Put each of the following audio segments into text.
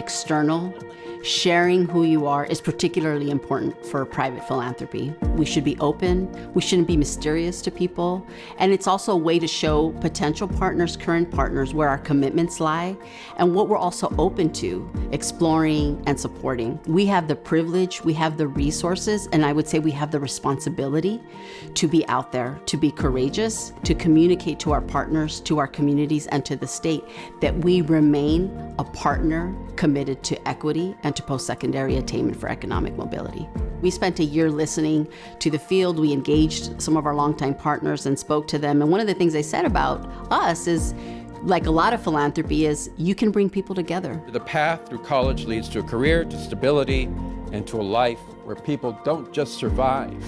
external, sharing who you are is particularly important for private philanthropy. We should be open. We shouldn't be mysterious to people. And it's also a way to show potential partners, current partners, where our commitments lie and what we're also open to exploring and supporting. We have the privilege, we have the resources, and I would say we have the responsibility to be out there, to be courageous, to communicate to our partners, to our communities, and to the state that we remain a partner committed to equity and to post-secondary attainment for economic mobility. We spent a year listening to the field. We engaged some of our longtime partners and spoke to them. And one of the things they said about us is, like a lot of philanthropy, is you can bring people together. The path through college leads to a career, to stability, and to a life where people don't just survive,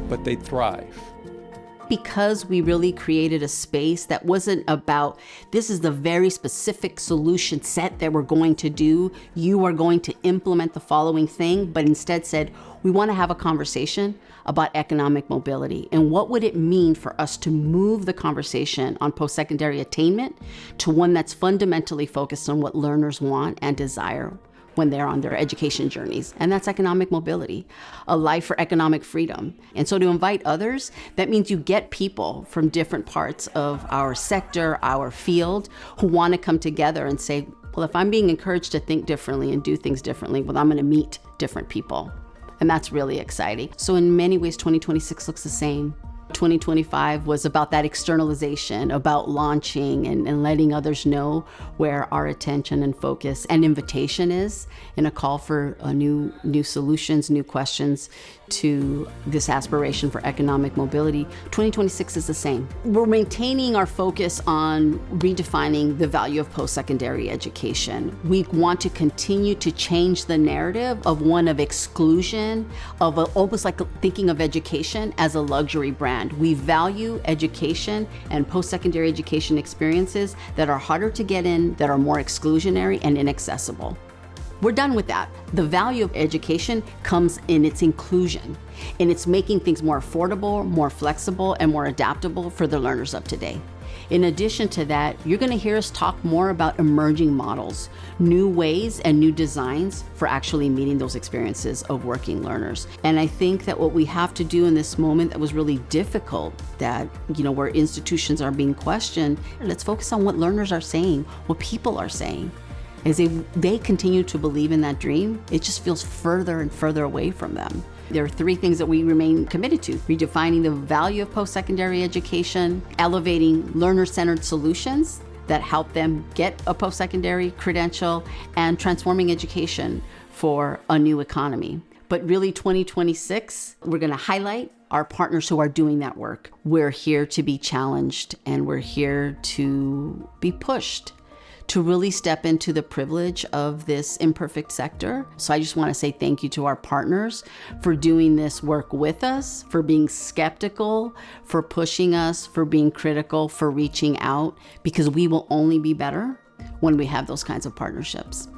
but they thrive. Because we really created a space that wasn't about, this is the very specific solution set that we're going to do, you are going to implement the following thing, but instead said, we want to have a conversation about economic mobility and what would it mean for us to move the conversation on post-secondary attainment to one that's fundamentally focused on what learners want and desire when they're on their education journeys. And that's economic mobility, a life for economic freedom. And so to invite others, that means you get people from different parts of our sector, our field, who want to come together and say, well, if I'm being encouraged to think differently and do things differently, well, I'm going to meet different people. And that's really exciting. So in many ways, 2026 looks the same. 2025 was about that externalization, about launching and letting others know where our attention and focus and invitation is, in a call for new solutions, new questions to this aspiration for economic mobility. 2026 is the same. We're maintaining our focus on redefining the value of post-secondary education. We want to continue to change the narrative of one of exclusion, of almost like thinking of education as a luxury brand. We value education and post-secondary education experiences that are harder to get in, that are more exclusionary and inaccessible. We're done with that. The value of education comes in its inclusion, in its making things more affordable, more flexible, and more adaptable for the learners of today. In addition to that, you're going to hear us talk more about emerging models, new ways and new designs for actually meeting those experiences of working learners. And I think that what we have to do in this moment that was really difficult, that, where institutions are being questioned, let's focus on what learners are saying, what people are saying. As they continue to believe in that dream, it just feels further and further away from them. There are three things that we remain committed to: redefining the value of post-secondary education, elevating learner-centered solutions that help them get a post-secondary credential, and transforming education for a new economy. But really, 2026, we're going to highlight our partners who are doing that work. We're here to be challenged, and we're here to be pushed to really step into the privilege of this imperfect sector. So I just want to say thank you to our partners for doing this work with us, for being skeptical, for pushing us, for being critical, for reaching out, because we will only be better when we have those kinds of partnerships.